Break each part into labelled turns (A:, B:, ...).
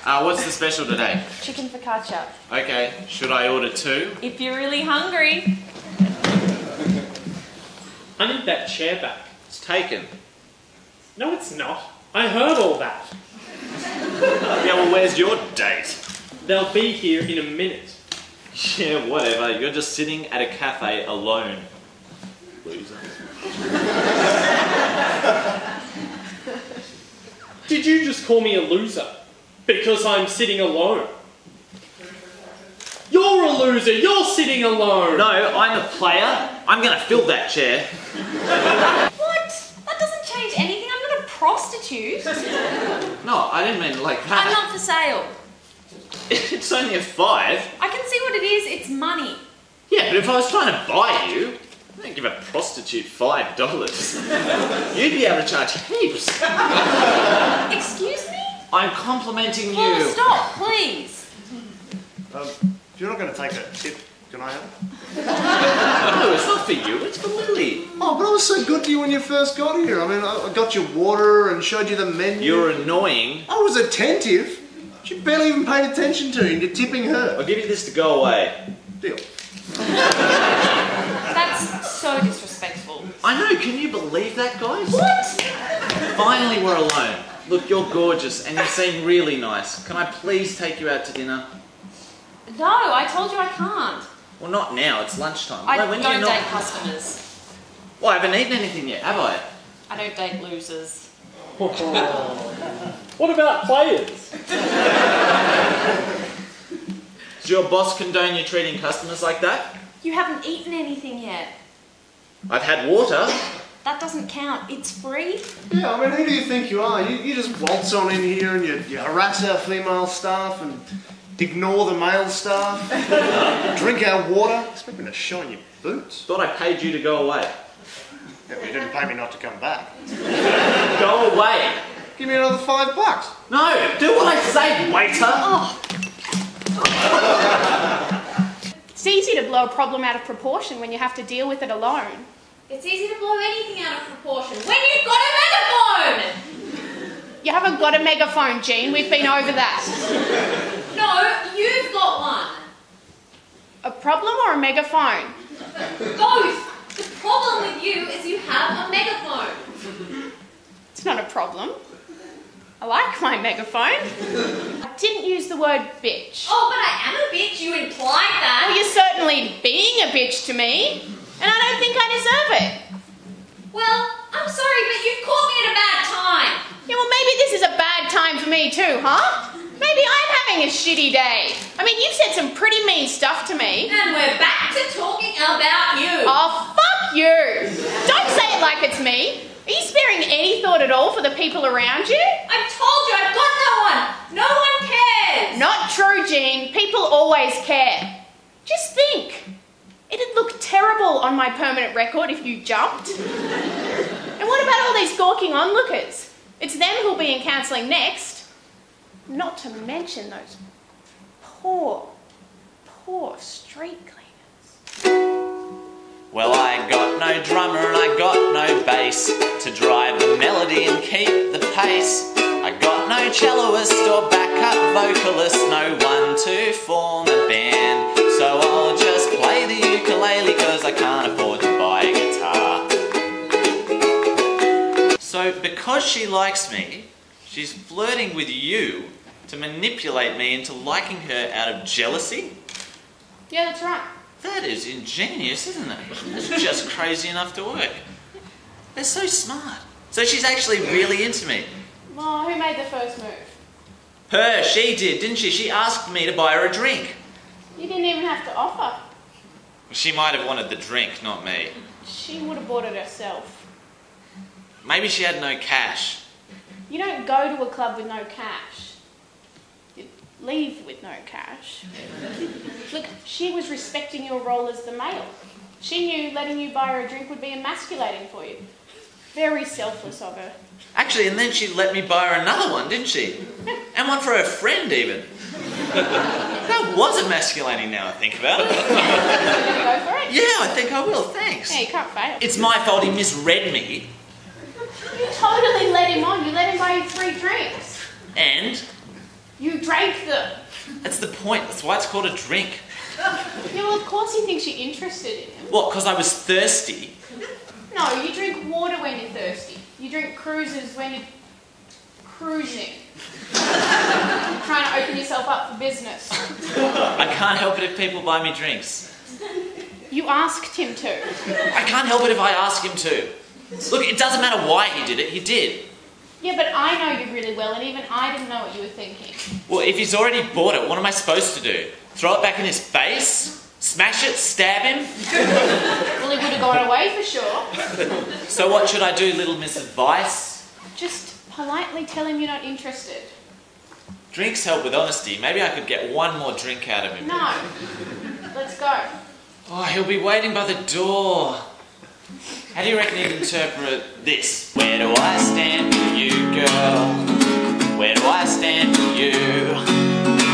A: What's the special today?
B: Chicken focaccia.
A: Okay, should I order 2?
B: If you're really hungry.
C: I need that chair back.
A: It's taken.
C: No, it's not. I heard all that.
A: Yeah, well, where's your date?
C: They'll be here in a minute.
A: Yeah, whatever. You're just sitting at a cafe alone. Loser.
C: Did you just call me a loser? Because I'm sitting alone. You're a loser. You're sitting alone.
A: No, I'm a player. I'm going to fill that chair.
B: What? That doesn't change anything. I'm not a prostitute.
A: No, I didn't mean like that.
B: I'm not for sale.
A: It's only a 5.
B: I can see what it is. It's money.
A: Yeah, but if I was trying to buy you, I don't give a prostitute $5. You'd be able to charge heaps.
B: Excuse me?
A: I'm complimenting
B: Oh,
A: you.
B: stop, please.
D: If you're not going to take a tip, can I have it?
A: No, it's not for you. It's for Lily.
D: Oh, but I was so good to you when you first got here. I mean, I got you water and showed you the menu.
A: You're annoying.
D: I was attentive. She barely even paid attention to you, and you're tipping her.
A: I'll give you this to go away.
D: Deal.
B: That's so disrespectful.
A: I know, can you believe that, guys?
B: What?
A: Finally we're alone. Look, you're gorgeous and you seem really nice. Can I please take you out to dinner?
B: No, I told you I can't.
A: Well, not now, it's lunchtime.
B: I
A: When
B: don't
A: you're
B: date customers.
A: Well, I haven't eaten anything yet, have I?
B: I don't date losers.
C: What about players?
A: Does your boss condone you treating customers like that?
B: You haven't eaten anything yet.
A: I've had water.
B: That doesn't count. It's free.
D: Yeah, I mean, who do you think you are? You just waltz on in here and you harass our female staff and ignore the male staff, drink our water, expect me to shine your boots.
A: Thought I paid you to go away.
D: Yeah, but you didn't pay me not to come back.
A: Go away.
D: Give me another $5.
A: No, do what I say, waiter.
B: Oh.
E: It's easy to blow a problem out of proportion when you have to deal with it alone.
B: It's easy to blow anything out of proportion when you've got a megaphone!
E: You haven't got a megaphone, Jean. We've been over that.
B: No, you've got one.
E: A problem or a megaphone?
B: Both. The problem with you is you have a megaphone.
E: It's not a problem. I like my megaphone. I didn't use the word bitch.
B: Oh, but I am a bitch. You implied that.
E: Well, you're certainly being a bitch to me, and I don't think I deserve it.
B: Well, I'm sorry, but you've caught me at a bad time.
E: Yeah, well, maybe this is a bad time for me too, huh? Maybe I'm having a shitty day. I mean, you've said some pretty mean stuff to me.
B: And we're back to talking about you.
E: Oh, fuck you! Don't say it like it's me. Are you sparing any thought at all for the people around you?
B: I've told you, I've got no one. No one cares.
E: Not true, Jean. People always care. Just think. It'd look terrible on my permanent record if you jumped. And what about all these gawking onlookers? It's them who'll be in counselling next. Not to mention those poor street cleaners.
A: Well, I got no drummer and I got no bass to drive the melody and keep the pace. I got no celloist or backup vocalist, no one to form a band. So I'll just play the ukulele cause I can't afford to buy a guitar. So because she likes me, she's flirting with you to manipulate me into liking her out of jealousy?
E: Yeah, that's right.
A: That is ingenious, isn't it? It's just crazy enough to work. They're so smart. So she's actually really into me.
E: Well, who made the first move?
A: Her, she did, didn't she? She asked me to buy her a drink.
E: You didn't even have to offer.
A: She might have wanted the drink, not me.
E: She would have bought it herself.
A: Maybe she had no cash.
E: You don't go to a club with no cash. You leave with no cash. Look, she was respecting your role as the male. She knew letting you buy her a drink would be emasculating for you. Very selfless of her.
A: Actually, and then she let me buy her another one, didn't she? And one for her friend, even. That was emasculating now I think about it.
E: You gonna go for it?
A: Yeah, I think I will, thanks.
E: Yeah, you can't fail.
A: It's my fault he misread me.
E: You totally let him on. You let him buy you 3 drinks.
A: And
E: You drank them.
A: That's the point. That's why it's called a drink.
E: Yeah, well, of course he thinks you're interested in him.
A: What, because I was thirsty?
E: No, you drink water when you're thirsty. You drink cruises when you're cruising. Trying to open yourself up for business.
A: I can't help it if people buy me drinks.
E: You asked him to.
A: I can't help it if I ask him to. Look, it doesn't matter why he did it. He did.
E: Yeah, but I know you really well, and even I didn't know what you were thinking.
A: Well, if he's already bought it, what am I supposed to do? Throw it back in his face? Smash it? Stab him?
E: Well, he would have gone away for sure.
A: So what should I do, little Miss Advice?
E: Just politely tell him you're not interested.
A: Drinks help with honesty. Maybe I could get one more drink out of him.
E: No. Let's go.
A: Oh, he'll be waiting by the door. How do you reckon he'd interpret this? Where do I stand with you, girl? Where do I stand with you?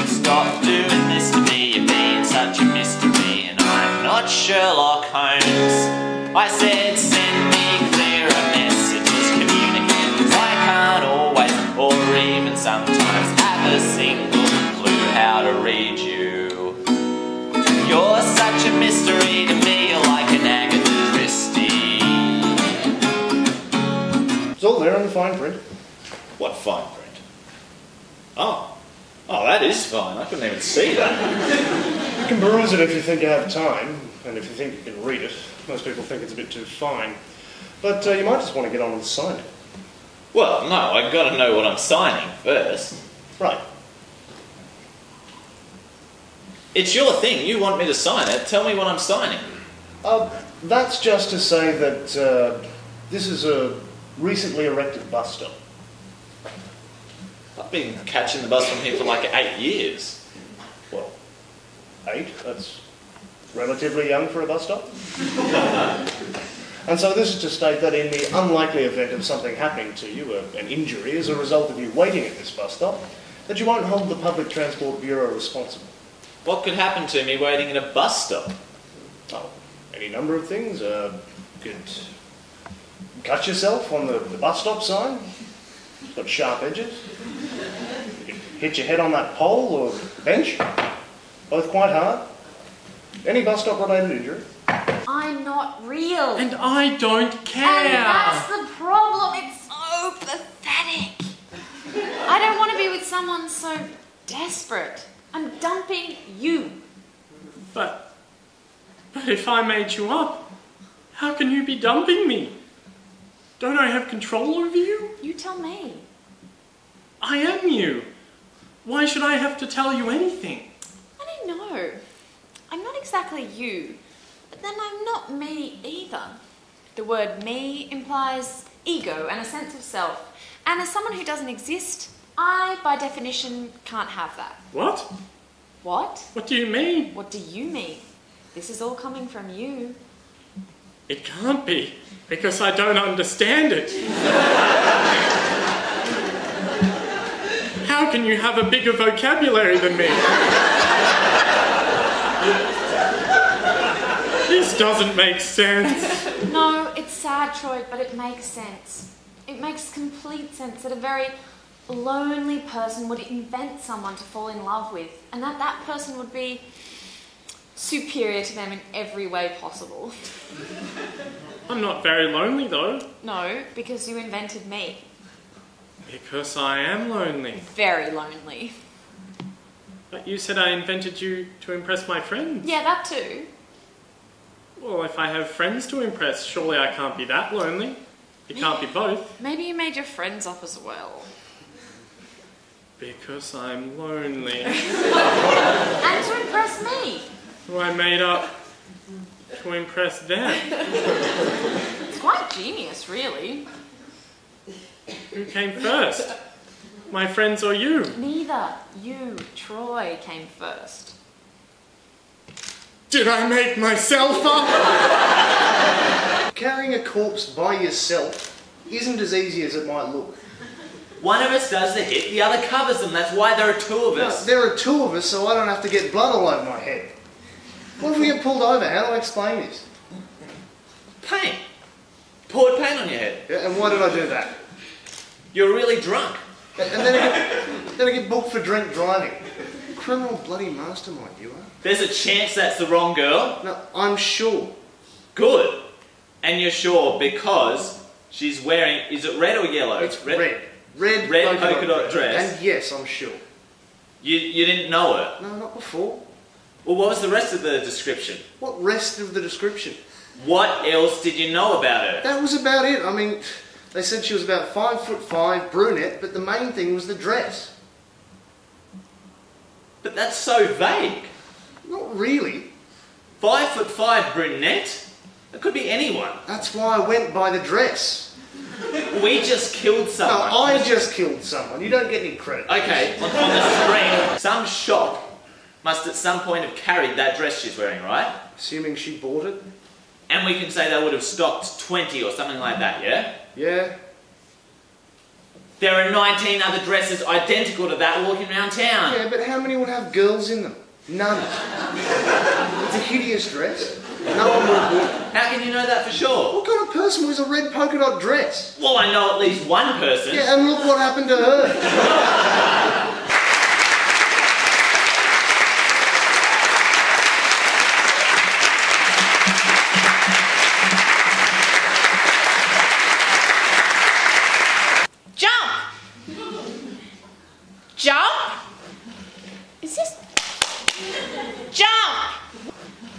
A: Stop doing this to me, you're being such a mystery, and I'm not Sherlock Holmes. I said send me clearer messages, communicate, 'cause I can't always, or even sometimes, have a single clue how to read you. You're such a mystery to me, you're like an Agatha Christie.
D: It's all there in the fine print.
A: What fine print? Oh, that is fine. I couldn't even see that.
D: You can peruse it if you think you have time, and if you think you can read it. Most people think it's a bit too fine. But you might just want to get on with signing.
A: Well, no, I've got to know what I'm signing first.
D: Right.
A: It's your thing. You want me to sign it. Tell me what I'm signing.
D: That's just to say that this is a recently erected bus stop.
A: I've been catching the bus from here for like 8 years.
D: Well, 8? That's relatively young for a bus stop. And so this is to state that in the unlikely event of something happening to you, an injury as a result of you waiting at this bus stop, that you won't hold the Public Transport Bureau responsible.
A: What could happen to me waiting at a bus stop?
D: Oh, any number of things. You could cut yourself on the bus stop sign. It's got sharp edges. You could hit your head on that pole or bench. Both quite hard. Any bus stop related injury.
F: I'm not real.
C: And I don't care.
F: And that's the problem. It's so pathetic. I don't want to be with someone so desperate. I'm dumping you.
C: But if I made you up, how can you be dumping me? Don't I have control over you?
F: You tell me.
C: I am you. Why should I have to tell you anything?
F: I don't know. I'm not exactly you, but then I'm not me either. The word me implies ego and a sense of self. And as someone who doesn't exist, I, by definition, can't have that.
C: What?
F: What?
C: What do you mean?
F: What do you mean? This is all coming from you.
C: It can't be, because I don't understand it. How can you have a bigger vocabulary than me? This doesn't make sense.
F: No, it's sad, Troy, but it makes sense. It makes complete sense that a very lonely person would invent someone to fall in love with, and that person would be superior to them in every way possible.
C: I'm not very lonely, though.
F: No, because you invented me.
C: Because I am lonely.
F: Very lonely.
C: But you said I invented you to impress my friends.
F: Yeah, that too.
C: Well, if I have friends to impress, surely I can't be that lonely. It can't be both.
F: Maybe you made your friends up as well.
C: Because I'm lonely.
F: And to impress me.
C: Who I made up to impress them.
F: It's quite genius, really.
C: Who came first? My friends or you?
F: Neither. You, Troy, came first.
C: Did I make myself up?
D: Carrying a corpse by yourself isn't as easy as it might look.
A: One of us does the hit, the other covers them. That's why there are two of us.
D: There are two of us, so I don't have to get blood all over my head. What if we get pulled over? How do I explain this?
A: Paint. Poured paint on your head.
D: Yeah, and why did I do that?
A: You're really drunk.
D: And then again, Gonna get booked for drink driving. Criminal bloody mastermind, you are.
A: There's a chance that's the wrong girl?
D: No, I'm sure.
A: Good. And you're sure because she's wearing, is it red or yellow?
D: It's red. Red
A: polka dot dress.
D: And yes, I'm sure.
A: You didn't know her?
D: No, not before.
A: Well, what was the rest of the description?
D: What rest of the description?
A: What else did you know about her?
D: That was about it. I mean, they said she was about 5'5", brunette, but the main thing was the dress.
A: But that's so vague.
D: Not really.
A: 5'5" brunette? It could be anyone.
D: That's why I went by the dress.
A: We just killed someone.
D: No, I just killed someone. You don't get any credit.
A: Okay, on the screen, some shop must at some point have carried that dress she's wearing, right?
D: Assuming she bought it?
A: And we can say they would have stocked 20 or something like that, yeah?
D: Yeah.
A: There are 19 other dresses identical to that walking around town.
D: Yeah, but how many would have girls in them? None. It's a hideous dress. No one would have bought it.
A: How can you know that for sure?
D: What kind of person wears a red polka dot dress?
A: Well, I know at least one person.
D: Yeah, and look what happened to her.